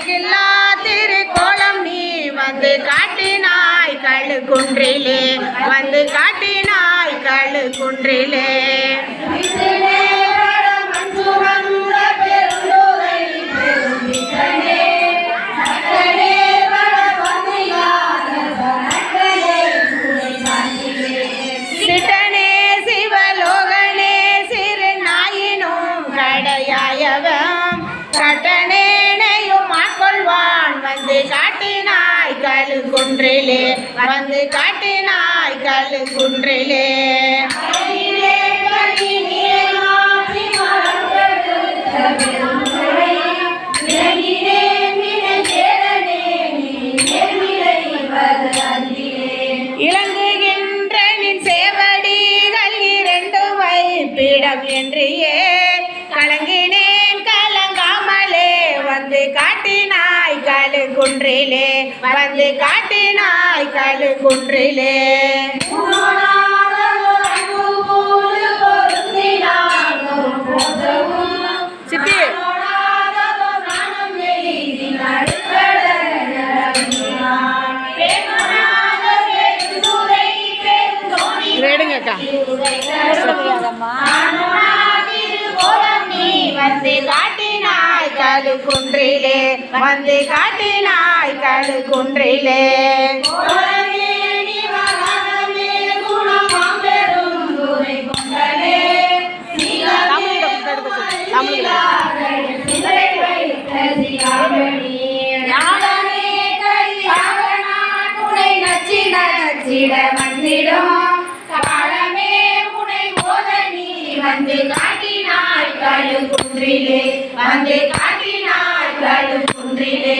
கணக்கில்லா திருக்கோலம் நீ வந்து காட்டினாய் கழுக்குன்றிலே வந்து காட்டினாய் கழுக்குன்றிலே காட்டினாய் கழுக்குன்றிலே வந்து காட்டினாய் கழுக்குன்றிலே இளங்குகின்ற நின் சேவடிகள் இரண்டு வைப்பிடம் என்றியே கலங்கினேன் கலங்காமலே வந்து காட்டினாய் கழுக்குன்றிலே வந்து காட்டினாய் கழுக்குன்றிலே சித்தி வந்து காட்டினாய் கழுக்குன்றிலே வந்து காட்டினாய் கழுக்குன்றிலே வந்து காட்டினாய் கழுக்குன்றிலே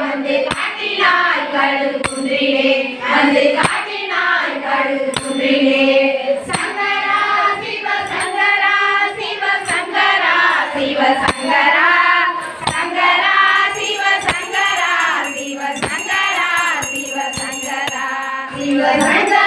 வந்து காட்டினாய் கழுக்குன்றிலே வந்து காட்டினாய் கழுக்குன்றிலே சங்கரா சிவ சங்கரா சிவ சங்கரா சிவ சங்கரா சங்கரா சிவ சங்கரா சிவ சங்கரா சிவ சங்கரா சிவ சங்கரா